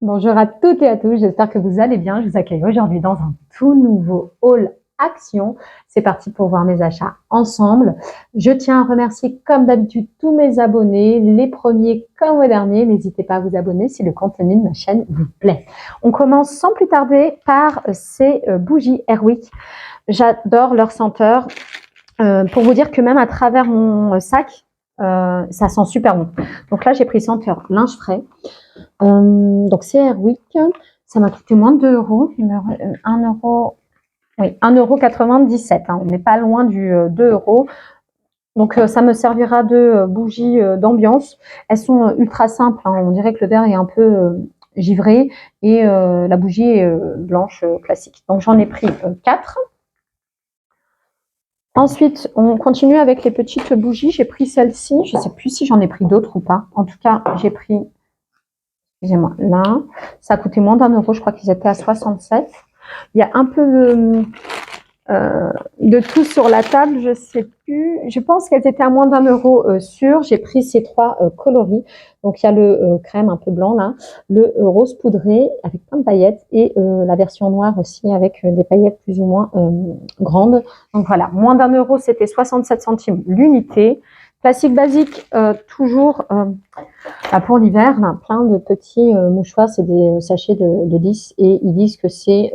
Bonjour à toutes et à tous, j'espère que vous allez bien. Je vous accueille aujourd'hui dans un tout nouveau haul action. C'est parti pour voir mes achats ensemble. Je tiens à remercier comme d'habitude tous mes abonnés, les premiers comme les derniers. N'hésitez pas à vous abonner si le contenu de ma chaîne vous plaît. On commence sans plus tarder par ces bougies Airwick. J'adore leur senteur. Pour vous dire que même à travers mon sac, ça sent super bon. Donc là, j'ai pris senteur linge frais. Donc c'est Airwick, ça m'a coûté moins de 2 euros, 1 euro, oui, 1,97 €, hein, on n'est pas loin du 2 euros. Donc ça me servira de bougies d'ambiance. Elles sont ultra simples, hein, on dirait que le verre est un peu givré et la bougie est blanche classique. Donc j'en ai pris 4. Ensuite, on continue avec les petites bougies. J'ai pris celle-ci, je ne sais plus si j'en ai pris d'autres ou pas. En tout cas, j'ai pris, excusez-moi, là, ça a coûté moins d'1 euro, je crois qu'ils étaient à 67. Il y a un peu de tout sur la table, je sais plus. Je pense qu'elles étaient à moins d'1 euro sûr. J'ai pris ces 3 coloris. Donc il y a le crème un peu blanc là, le rose poudré avec plein de paillettes et la version noire aussi avec des paillettes plus ou moins grandes. Donc voilà, moins d'1 euro, c'était 67 centimes l'unité. Plastique basique, toujours pour l'hiver, plein de petits mouchoirs, c'est des sachets de 10 et ils disent que c'est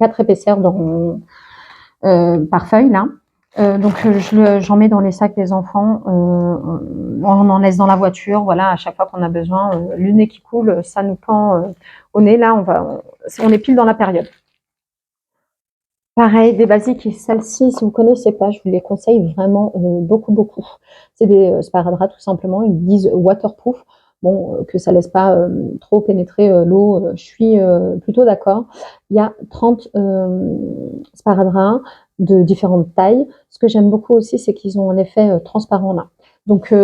4 épaisseurs par feuille là. Donc j'en mets dans les sacs des enfants, on en laisse dans la voiture, voilà, à chaque fois qu'on a besoin, le nez qui coule, ça nous pend au nez, là on est pile dans la période. Pareil, des basiques, et celles-ci, si vous connaissez pas, je vous les conseille vraiment beaucoup. C'est des sparadrap tout simplement, ils disent waterproof, bon, que ça laisse pas trop pénétrer l'eau, je suis plutôt d'accord. Il y a 30 sparadrap de différentes tailles. Ce que j'aime beaucoup aussi, c'est qu'ils ont un effet transparent là. Donc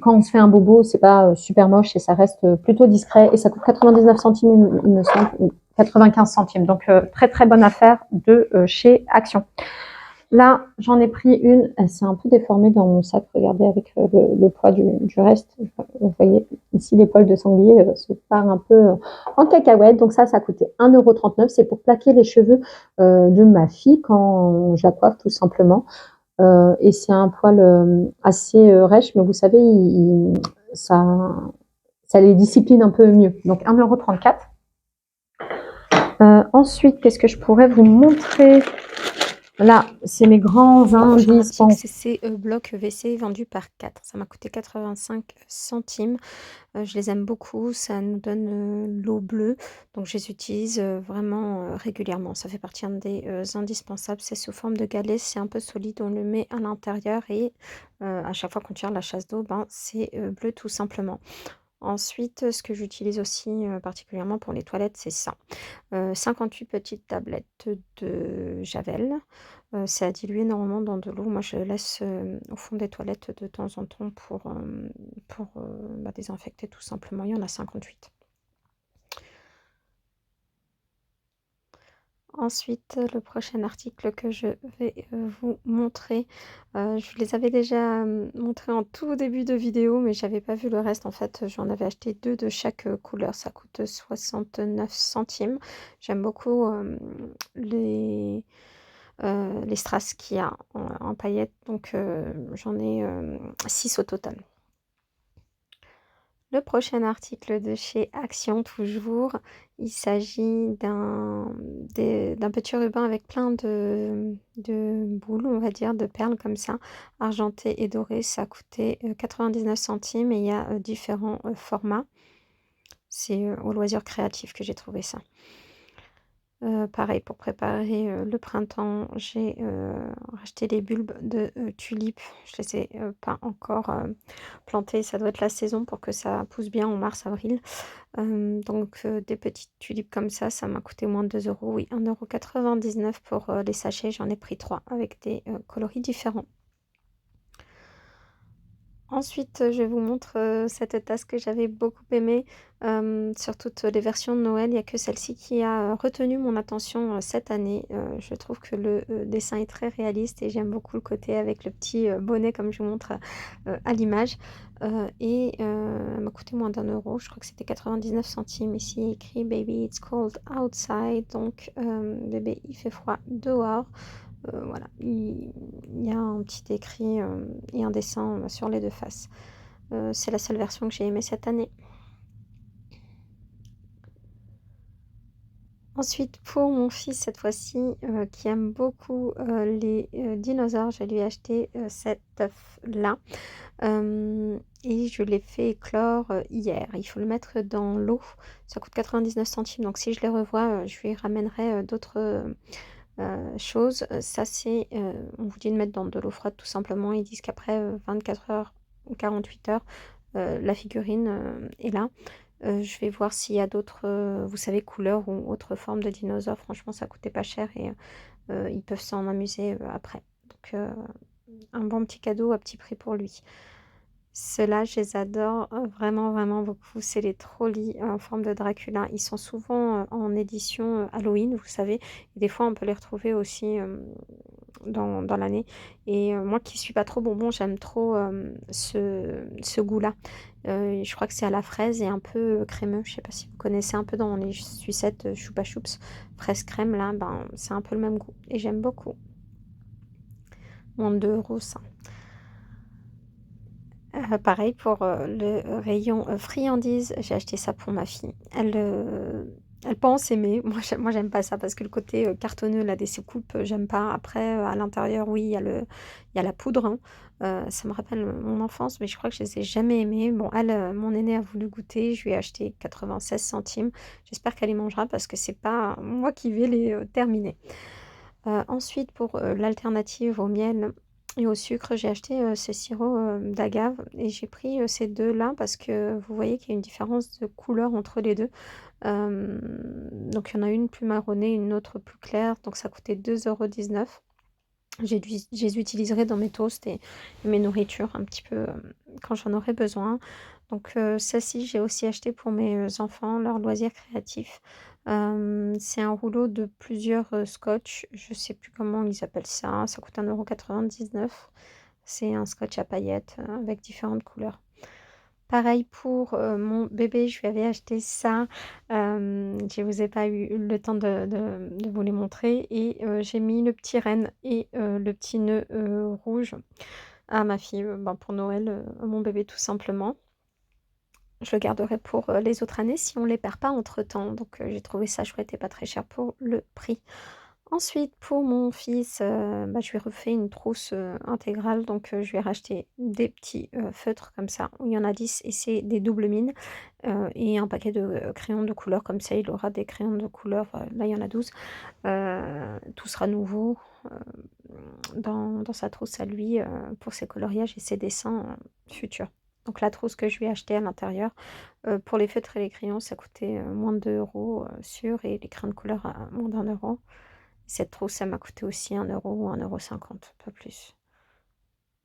quand on se fait un bobo, c'est pas super moche et ça reste plutôt discret et ça coûte 99 centimes, il me semble, 95 centimes. Donc très bonne affaire de chez Action. Là, j'en ai pris une, elle s'est un peu déformée dans mon sac, regardez avec le poids du reste. Vous voyez ici les poils de sanglier se partent un peu en cacahuète. Donc ça a coûté 1,39 €. C'est pour plaquer les cheveux de ma fille quand je la coiffe tout simplement. Et c'est un poil assez rêche, mais vous savez, ça les discipline un peu mieux. Donc 1,34 €. Ensuite, qu'est-ce que je pourrais vous montrer? Là, c'est mes grands indices. C'est ces blocs WC vendus par 4. Ça m'a coûté 85 centimes. Je les aime beaucoup. Ça nous donne l'eau bleue. Donc, je les utilise vraiment régulièrement. Ça fait partie des indispensables. C'est sous forme de galets. C'est un peu solide. On le met à l'intérieur et à chaque fois qu'on tire la chasse d'eau, ben, c'est bleu tout simplement. Ensuite, ce que j'utilise aussi particulièrement pour les toilettes, c'est ça. 58 petites tablettes de Javel. C'est à diluer normalement dans de l'eau. Moi, je laisse au fond des toilettes de temps en temps pour désinfecter tout simplement. Il y en a 58. Ensuite, le prochain article que je vais vous montrer, je vous les avais déjà montrés en tout début de vidéo, mais j'avais pas vu le reste. En fait, j'en avais acheté 2 de chaque couleur. Ça coûte 69 centimes. J'aime beaucoup les strass qu'il y a en paillettes, donc j'en ai 6 au total. Le prochain article de chez Action toujours, il s'agit d'un petit ruban avec plein de boules, on va dire, de perles comme ça, argentées et dorées. Ça a coûté 99 centimes et il y a différents formats. C'est au Loisir Créatif que j'ai trouvé ça. Pareil, pour préparer le printemps, j'ai racheté les bulbes de tulipes. Je les ai pas encore plantés. Ça doit être la saison pour que ça pousse bien en mars-avril. Donc des petites tulipes comme ça m'a coûté moins de 2 €. Oui, 1,99 € pour les sachets. J'en ai pris 3 avec des coloris différents. Ensuite, je vous montre, cette tasse que j'avais beaucoup aimée, sur toutes les versions de Noël. Il y a que celle-ci qui a, retenu mon attention, cette année. Je trouve que le, dessin est très réaliste et j'aime beaucoup le côté avec le petit, bonnet comme je vous montre, à l'image, elle m'a coûté moins d'1 €. Je crois que c'était 99 centimes. Ici écrit: «Baby, it's cold outside», donc bébé, il fait froid dehors. Voilà, il y a un petit écrit, et un dessin, sur les 2 faces. C'est la seule version que j'ai aimée cette année. Ensuite, pour mon fils, cette fois-ci, qui aime beaucoup, les, dinosaures, je lui ai acheté, cet œuf-là, et je l'ai fait éclore, hier. Il faut le mettre dans l'eau. Ça coûte 99 centimes, donc si je les revois, je lui ramènerai, d'autres, chose, ça c'est, on vous dit de mettre dans de l'eau froide tout simplement. Ils disent qu'après, 24 heures ou 48 heures, la figurine, est là. Je vais voir s'il y a d'autres, vous savez, couleurs ou autres formes de dinosaures. Franchement, ça coûtait pas cher et ils peuvent s'en amuser, après. Donc un bon petit cadeau à petit prix pour lui. Ceux-là, je les adore, vraiment, vraiment beaucoup. C'est les trolleys en forme de Dracula. Ils sont souvent, en édition, Halloween, vous savez, et des fois on peut les retrouver aussi, dans l'année, et moi qui suis pas trop bonbon, j'aime trop, ce goût-là. Je crois que c'est à la fraise et un peu, crémeux. Je sais pas si vous connaissez un peu dans les sucettes, Chupa Chups, fraise crème là, ben, c'est un peu le même goût et j'aime beaucoup. Moins de 2 € ça. Pareil pour, le rayon, friandises, j'ai acheté ça pour ma fille. Elle pense aimer. Moi j'aime pas ça parce que le côté, cartonneux là des soucoupes, j'aime pas. Après, à l'intérieur, oui, il y a la poudre, hein. Ça me rappelle, mon enfance, mais je crois que je les ai jamais aimés. Bon, elle, mon aînée a voulu goûter, je lui ai acheté 96 centimes. J'espère qu'elle y mangera parce que c'est pas moi qui vais les, terminer. Ensuite pour, l'alternative au miel et au sucre, j'ai acheté, ce sirop, d'agave, et j'ai pris, ces 2 là parce que vous voyez qu'il y a une différence de couleur entre les 2. Donc il y en a une plus marronnée, une autre plus claire, donc ça coûtait 2,19 €. Je les utiliserai dans mes toasts et mes nourritures un petit peu, quand j'en aurai besoin. Donc celle-ci, j'ai aussi acheté pour mes, enfants, leurs loisirs créatifs. C'est un rouleau de plusieurs, scotch, je sais plus comment ils appellent ça, ça coûte 1,99 €. C'est un scotch à paillettes, avec différentes couleurs. Pareil pour, mon bébé, je lui avais acheté ça, je vous ai pas eu le temps de vous les montrer, et j'ai mis le petit renne et le petit nœud, rouge à ma fille, ben, pour Noël, à mon bébé tout simplement. Je le garderai pour, les autres années si on les perd pas entre-temps, donc j'ai trouvé ça chouette et pas très cher pour le prix. Ensuite, pour mon fils, bah, je lui ai refait une trousse, intégrale, donc je lui ai racheté des petits, feutres comme ça, où il y en a 10 et c'est des doubles mines, et un paquet de, crayons de couleur, comme ça il aura des crayons de couleur, là il y en a 12. Tout sera nouveau, dans sa trousse à lui, pour ses coloriages et ses dessins, futurs. Donc la trousse que je lui ai achetée à l'intérieur, pour les feutres et les crayons, ça coûtait, moins de 2 € sûr, et les crayons de couleur à moins d'1 €. Cette trousse, ça m'a coûté aussi 1 € ou 1,50 €, pas plus.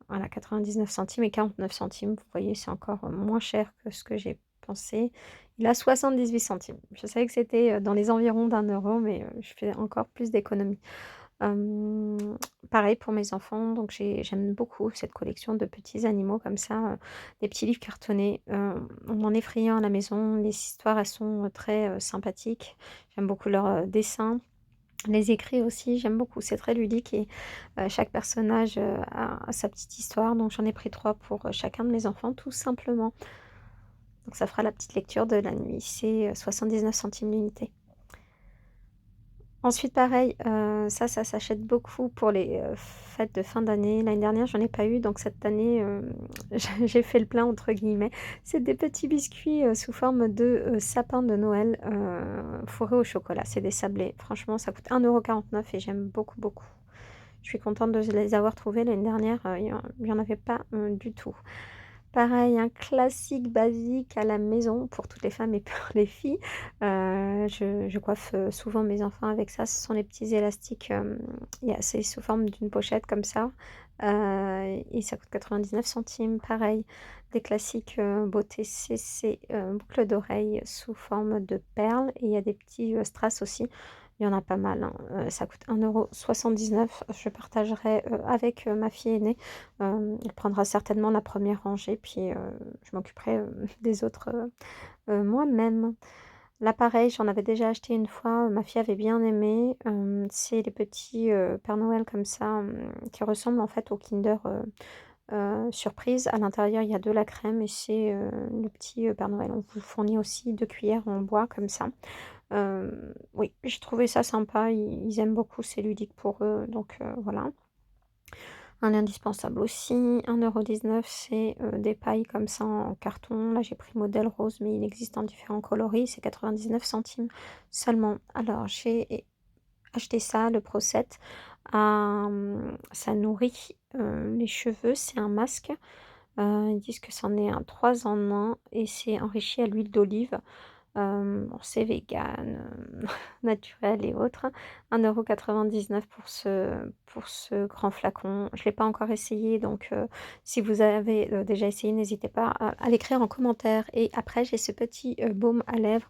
Voilà, 99 centimes et 49 centimes. Vous voyez, c'est encore, moins cher que ce que j'ai pensé. Il a 78 centimes. Je savais que c'était, dans les environs d'1 €, mais je fais encore plus d'économies. Hem, Pareil pour mes enfants, donc j'aime beaucoup cette collection de petits animaux comme ça, des petits livres cartonnés. On en est friands à la maison. Les histoires, elles sont, très, sympathiques. J'aime beaucoup leurs, dessins. Les écrits aussi, j'aime beaucoup, c'est très ludique, et chaque personnage, a sa petite histoire, donc j'en ai pris 3 pour, chacun de mes enfants, tout simplement. Donc ça fera la petite lecture de la nuit. C'est, 79 centimes l'unité. Ensuite pareil, ça s'achète beaucoup pour les, fêtes de fin d'année. L'année dernière, j'en ai pas eu, donc cette année, j'ai fait «le plein» entre guillemets. C'est des petits biscuits, sous forme de, sapin de Noël, fourrés au chocolat. C'est des sablés. Franchement, ça coûte 1,49 € et j'aime beaucoup, beaucoup. Je suis contente de les avoir trouvés. L'année dernière, il y en avait pas, du tout. Pareil, un classique basique à la maison pour toutes les femmes et pour les filles. Je coiffe, souvent mes enfants avec ça. Ce sont les petits élastiques, c'est sous forme d'une pochette comme ça. et ça coûte 99 centimes. Pareil, des classiques beauté CC, boucles d'oreilles sous forme de perles. Et il y a des petits strass aussi. Il y en a pas mal, hein. Ça coûte 1,79 €. Je partagerai avec ma fille aînée. Elle prendra certainement la première rangée, puis je m'occuperai des autres moi-même. Là, pareil, j'en avais déjà acheté une fois, ma fille avait bien aimé. C'est les petits Père Noël comme ça, qui ressemblent en fait au Kinder Surprise. À l'intérieur, il y a de la crème et c'est le petit Père Noël. On vous fournit aussi 2 cuillères en bois comme ça. Oui, j'ai trouvé ça sympa, ils aiment beaucoup, c'est ludique pour eux, donc voilà. Un indispensable aussi, 1,19 €, c'est des pailles comme ça en carton. Là, j'ai pris modèle rose, mais il existe en différents coloris, c'est 99 centimes seulement. Alors, j'ai acheté ça, le Pro Set. Ça nourrit les cheveux, c'est un masque. Ils disent que c'en est un 3 en 1 et c'est enrichi à l'huile d'olive. Bon, c'est vegan, naturel et autres. 1,99 € pour ce grand flacon. Je ne l'ai pas encore essayé, donc si vous avez déjà essayé, n'hésitez pas à l'écrire en commentaire. Et après, j'ai ce petit baume à lèvres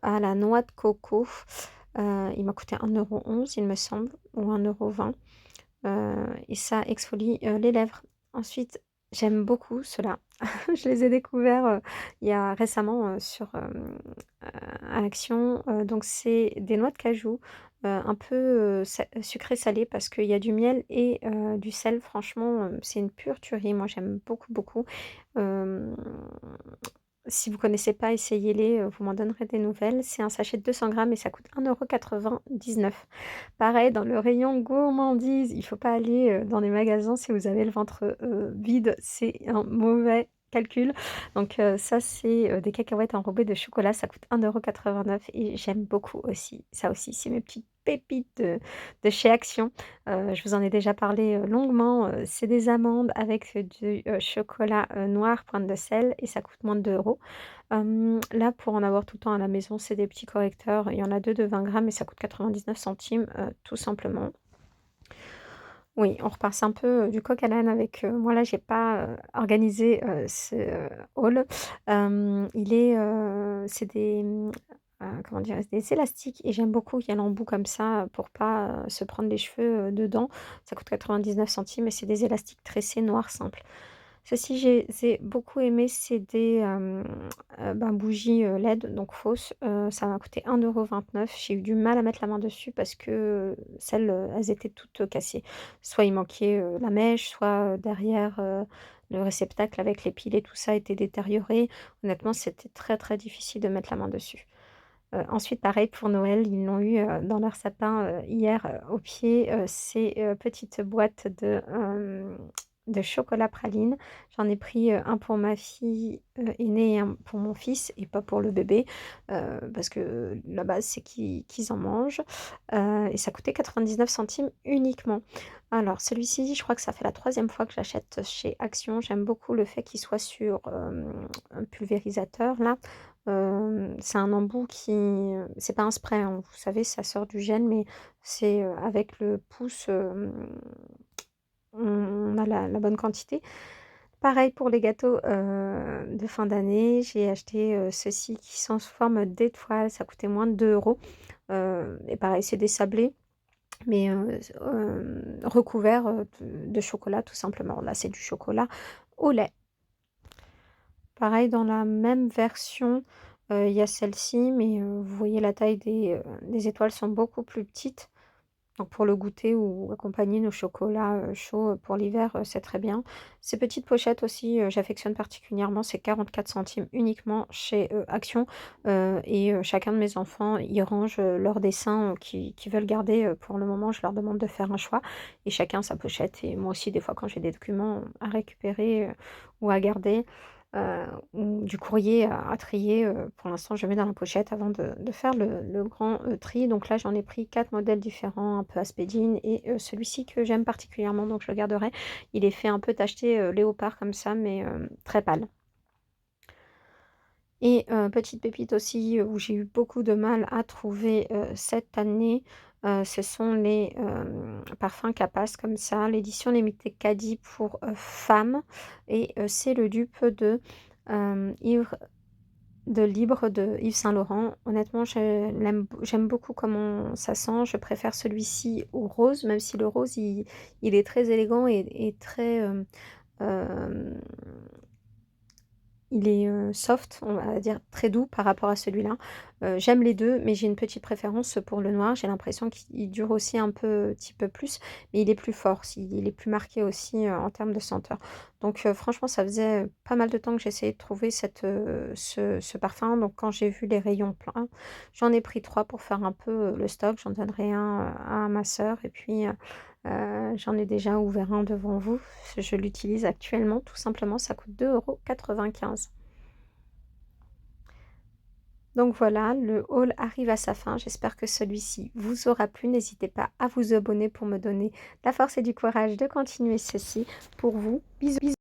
à la noix de coco. Il m'a coûté 1,11 €, il me semble, ou 1,20 €. Et ça exfolie les lèvres. Ensuite, j'aime beaucoup ceux-là. Je les ai découverts il y a récemment sur à Action. Donc c'est des noix de cajou, un peu sucré salé parce qu'il y a du miel et du sel. Franchement, c'est une pure tuerie. Moi, j'aime beaucoup, beaucoup. Euh, Si vous connaissez pas, essayez-les, vous m'en donnerez des nouvelles. C'est un sachet de 200 grammes et ça coûte 1,99 €. Pareil, dans le rayon gourmandise, il faut pas aller, dans les magasins si vous avez le ventre vide, c'est un mauvais calcul. Donc ça, c'est des cacahuètes enrobées de chocolat, ça coûte 1,89 € et j'aime beaucoup aussi. Ça aussi, c'est mes petites pépites de chez Action. Je vous en ai déjà parlé longuement. C'est des amandes avec du chocolat noir, pointe de sel et ça coûte moins de 2 €. Là, pour en avoir tout le temps à la maison, c'est des petits correcteurs. Il y en a 2 de 20 grammes et ça coûte 99 centimes, tout simplement. Oui, on repasse un peu du coq à l'âne avec moi là, j'ai pas organisé ce haul. C'est des comment dire? Des élastiques et j'aime beaucoup. Il y a l'embout comme ça pour pas se prendre les cheveux dedans. Ça coûte 99 centimes et c'est des élastiques tressés noir simple. Ceci, j'ai beaucoup aimé, c'est des bougies LED, donc fausses. Ça m'a coûté 1,29 €. J'ai eu du mal à mettre la main dessus parce que celles, elles étaient toutes cassées. Soit il manquait la mèche, soit derrière le réceptacle avec les piles et tout ça était détérioré. Honnêtement, c'était très, très difficile de mettre la main dessus. Ensuite, pareil pour Noël, ils l'ont eu dans leur sapin hier au pied. Ces petites boîtes de chocolat praline. J'en ai pris un pour ma fille aînée et un pour mon fils et pas pour le bébé parce que la base c'est qu'ils en mangent. Et ça coûtait 99 centimes uniquement. Alors celui-ci, je crois que ça fait la troisième fois que j'achète chez Action. J'aime beaucoup le fait qu'il soit sur un pulvérisateur là. C'est un embout qui c'est pas un spray, hein, vous savez, ça sort du gel, mais c'est avec le pouce, on a la bonne quantité. Pareil pour les gâteaux de fin d'année, j'ai acheté ceux-ci qui sont sous forme d'étoiles, ça coûtait moins de 2 €. Et pareil, c'est des sablés, mais recouverts de chocolat tout simplement. Là, c'est du chocolat au lait. Pareil, dans la même version, il y a celle-ci, mais vous voyez la taille des étoiles sont beaucoup plus petites. Donc pour le goûter ou accompagner nos chocolats chauds pour l'hiver, c'est très bien. Ces petites pochettes aussi, j'affectionne particulièrement. C'est 44 centimes uniquement chez Action. Et chacun de mes enfants y range leurs dessins qu'ils veulent garder. Pour le moment, je leur demande de faire un choix. Et chacun sa pochette. Et moi aussi, des fois, quand j'ai des documents à récupérer ou à garder, ou du courrier à trier, pour l'instant, je mets dans la pochette avant de faire le grand tri. Donc là, j'en ai pris 4 modèles différents, un peu Aspédine et celui-ci que j'aime particulièrement, donc je le garderai. Il est fait un peu tacheté léopard comme ça, mais très pâle. Et petite pépite aussi, où j'ai eu beaucoup de mal à trouver, cette année, ce sont les, parfums Capas comme ça, l'édition limitée Caddy pour, femmes et c'est le dupe de, Ivre de Libre de Yves Saint Laurent. Honnêtement, j'aime beaucoup comment ça sent. Je préfère celui-ci au rose, même si le rose il est très élégant et très, hem il est, soft, on va dire très doux par rapport à celui-là. J'aime les 2, mais j'ai une petite préférence pour le noir. J'ai l'impression qu'il dure aussi un petit peu plus, mais il est plus fort, il est plus marqué aussi, en termes de senteur. Donc franchement, ça faisait pas mal de temps que j'essayais de trouver ce parfum. Donc quand j'ai vu les rayons pleins, j'en ai pris 3 pour faire un peu, le stock. J'en donnerai un, à ma sœur et puis, j'en ai déjà ouvert un devant vous. Je l'utilise actuellement, tout simplement, ça coûte 2,95 €. Donc voilà, le haul arrive à sa fin. J'espère que celui-ci vous aura plu. N'hésitez pas à vous abonner pour me donner la force et du courage de continuer ceci pour vous. Bisous, bisous.